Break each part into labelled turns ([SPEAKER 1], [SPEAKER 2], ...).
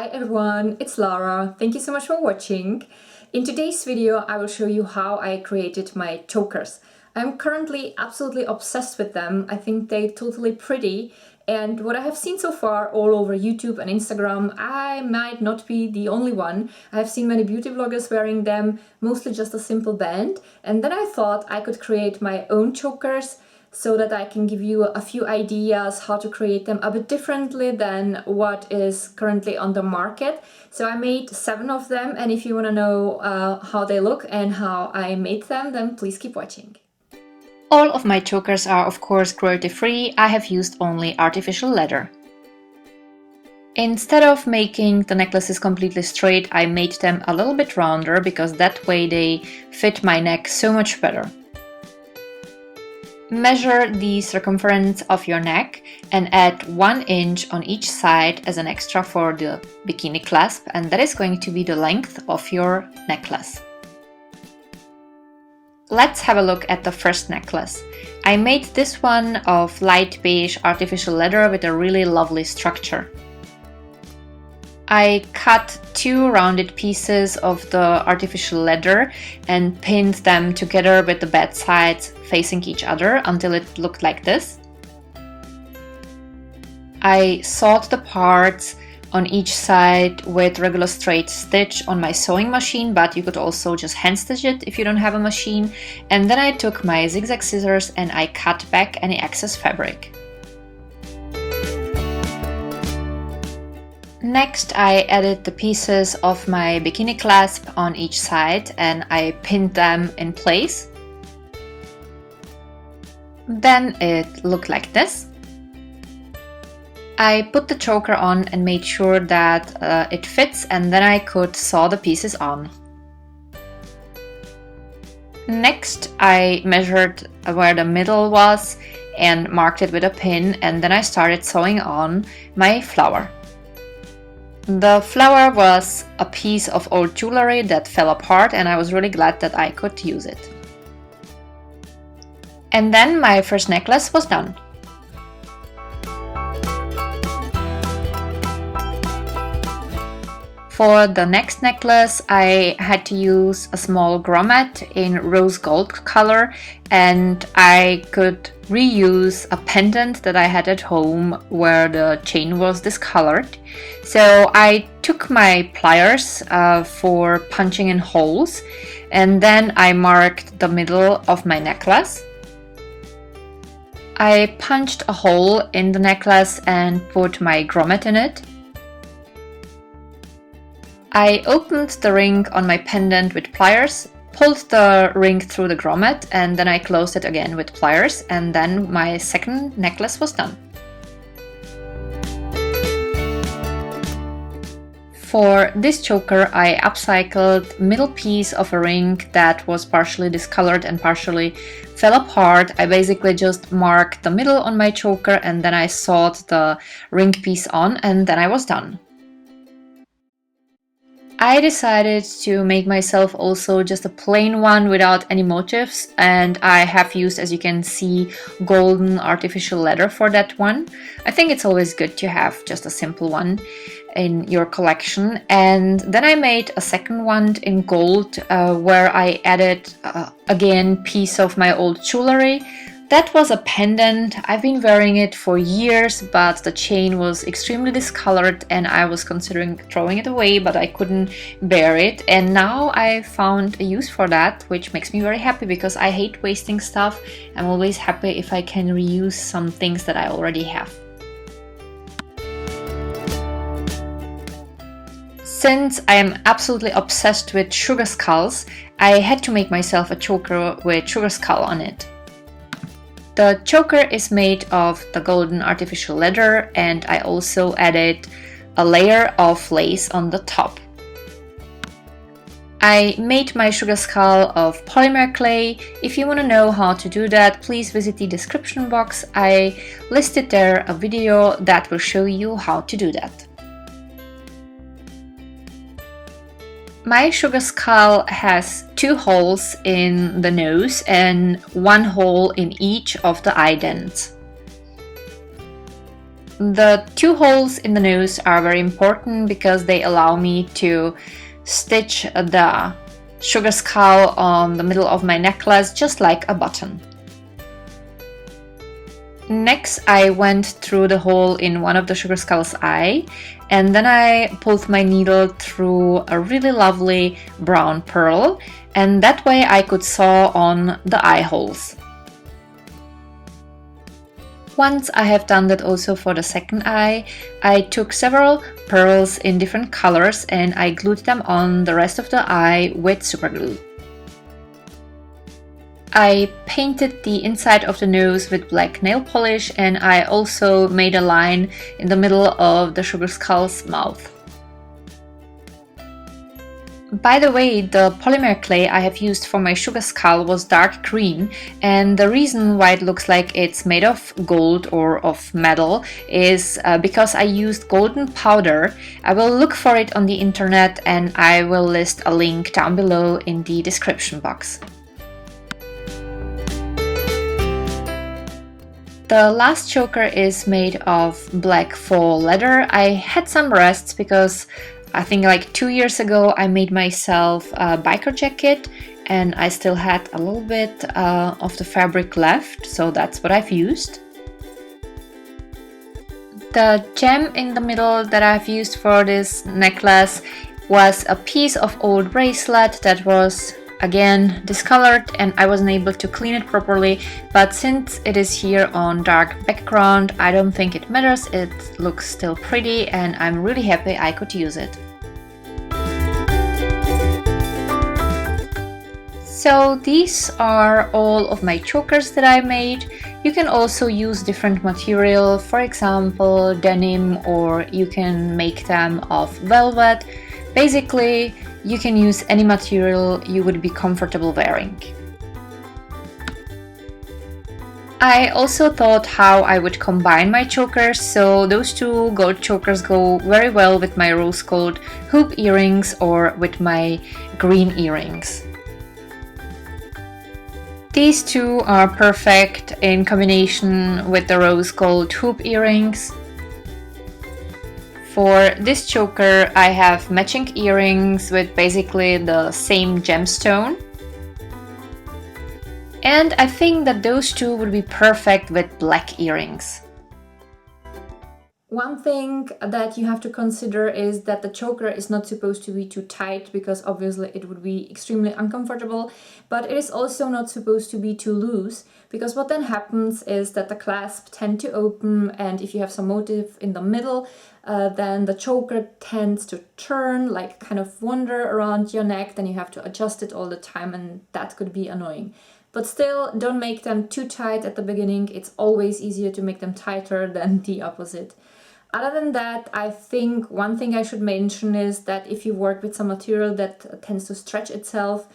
[SPEAKER 1] Hi everyone, it's Lara. Thank you so much for watching. In today's video, I will show you how I created my chokers. I'm currently absolutely obsessed with them. I think they're totally pretty, and what I have seen so far all over YouTube and Instagram, I might not be the only one. I have seen many beauty bloggers wearing them, mostly just a simple band, and then I thought I could create my own chokers so that I can give you a few ideas how to create them a bit differently than what is currently on the market. So I made 7 of them, and if you want to know how they look and how I made them, then please keep watching. All of my chokers are of course cruelty free. I have used only artificial leather. Instead of making the necklaces completely straight, I made them a little bit rounder because that way they fit my neck so much better. Measure the circumference of your neck and add 1 inch on each side as an extra for the bikini clasp, and that is going to be the length of your necklace. Let's have a look at the first necklace. I made this one of light beige artificial leather with a really lovely structure. I cut 2 rounded pieces of the artificial leather and pinned them together with the bed sides facing each other until it looked like this. I sewed the parts on each side with regular straight stitch on my sewing machine, but you could also just hand stitch it if you don't have a machine. And then I took my zigzag scissors and I cut back any excess fabric. Next, I added the pieces of my bikini clasp on each side and I pinned them in place. Then it looked like this. I put the choker on and made sure that it fits, and then I could sew the pieces on. Next, I measured where the middle was and marked it with a pin, and then I started sewing on my flower. The flower was a piece of old jewelry that fell apart, and I was really glad that I could use it. And then my first necklace was done. For the next necklace, I had to use a small grommet in rose gold color, and I could reuse a pendant that I had at home where the chain was discolored. So I took my pliers for punching in holes, and then I marked the middle of my necklace. I punched a hole in the necklace and put my grommet in it. I opened the ring on my pendant with pliers, pulled the ring through the grommet, and then I closed it again with pliers, and then my second necklace was done. For this choker, I upcycled middle piece of a ring that was partially discolored and partially fell apart. I basically just marked the middle on my choker and then I sewed the ring piece on, and then I was done. I decided to make myself also just a plain one without any motifs, and I have used, as you can see, golden artificial leather for that one. I think it's always good to have just a simple one in your collection. And then I made a second one in gold where I added again piece of my old jewelry. That was a pendant. I've been wearing it for years, but the chain was extremely discolored and I was considering throwing it away, but I couldn't bear it. And now I found a use for that, which makes me very happy because I hate wasting stuff. I'm always happy if I can reuse some things that I already have. Since I am absolutely obsessed with sugar skulls, I had to make myself a choker with sugar skull on it. The choker is made of the golden artificial leather, and I also added a layer of lace on the top. I made my sugar skull of polymer clay. If you want to know how to do that, please visit the description box. I listed there a video that will show you how to do that. My sugar skull has 2 holes in the nose and 1 hole in each of the eye dents. The two holes in the nose are very important because they allow me to stitch the sugar skull on the middle of my necklace just like a button. Next, I went through the hole in one of the sugar skull's eye, and then I pulled my needle through a really lovely brown pearl, and that way I could sew on the eye holes. Once I have done that also for the second eye, I took several pearls in different colors and I glued them on the rest of the eye with super glue. I painted the inside of the nose with black nail polish, and I also made a line in the middle of the sugar skull's mouth. By the way, the polymer clay I have used for my sugar skull was dark green, and the reason why it looks like it's made of gold or of metal is because I used golden powder. I will look for it on the internet and I will list a link down below in the description box. The last choker is made of black faux leather. I had some rests because I think like 2 years ago I made myself a biker jacket and I still had a little bit of the fabric left, so that's what I've used. The gem in the middle that I've used for this necklace was a piece of old bracelet that was again discolored and I wasn't able to clean it properly, but since it is here on dark background, I don't think it matters. It looks still pretty and I'm really happy I could use it. So these are all of my chokers that I made. You can also use different material, for example denim, or you can make them of velvet. Basically, you can use any material you would be comfortable wearing. I also thought how I would combine my chokers, so those two gold chokers go very well with my rose gold hoop earrings or with my green earrings. These two are perfect in combination with the rose gold hoop earrings. For this choker I have matching earrings with basically the same gemstone. And I think that those two would be perfect with black earrings. One thing that you have to consider is that the choker is not supposed to be too tight because obviously it would be extremely uncomfortable, but it is also not supposed to be too loose because what then happens is that the clasp tend to open, and if you have some motif in the middle, then the choker tends to turn, like kind of wander around your neck, then you have to adjust it all the time and that could be annoying. But still, don't make them too tight at the beginning. It's always easier to make them tighter than the opposite. Other than that, I think one thing I should mention is that if you work with some material that tends to stretch itself,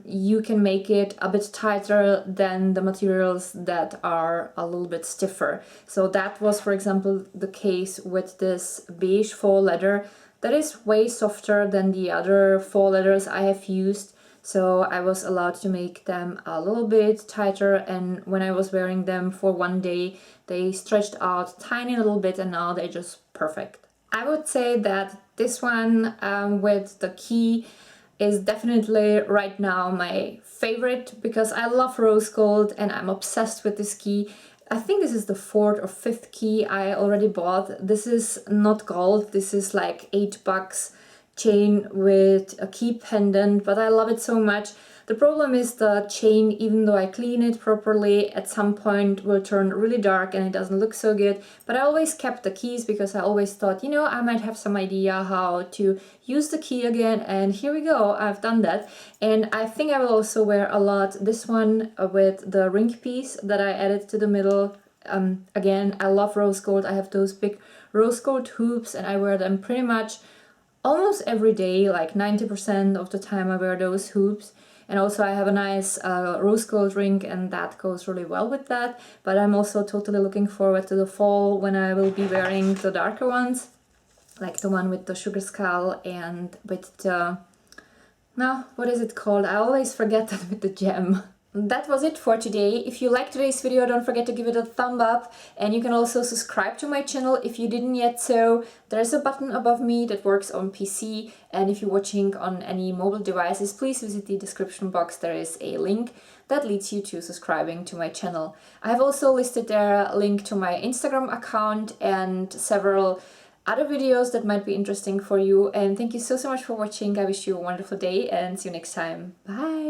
[SPEAKER 1] you can make it a bit tighter than the materials that are a little bit stiffer. So that was, for example, the case with this beige faux leather that is way softer than the other faux leathers I have used. So I was allowed to make them a little bit tighter, and when I was wearing them for one day, they stretched out tiny little bit and now they're just perfect. I would say that this one with the key is definitely right now my favorite because I love rose gold and I'm obsessed with this key. I think this is the 4th or 5th key I already bought. This is not gold, this is like $8 chain with a key pendant, but I love it so much. The problem is the chain, even though I clean it properly, at some point will turn really dark and it doesn't look so good. But I always kept the keys because I always thought, you know, I might have some idea how to use the key again, and here we go, I've done that. And I think I will also wear a lot this one with the ring piece that I added to the middle. Again, I love rose gold. I have those big rose gold hoops and I wear them pretty much almost every day, like 90% of the time I wear those hoops. And also I have a nice rose gold ring and that goes really well with that. But I'm also totally looking forward to the fall when I will be wearing the darker ones, like the one with the sugar skull and with the... No, what is it called? I always forget that with the gem. That was it for today. If you liked today's video, don't forget to give it a thumb up, and you can also subscribe to my channel if you didn't yet. So there's a button above me that works on PC, and if you're watching on any mobile devices, please visit the description box. There is a link that leads you to subscribing to my channel. I have also listed there a link to my Instagram account and several other videos that might be interesting for you. And thank you so much for watching. I wish you a wonderful day and see you next time. Bye!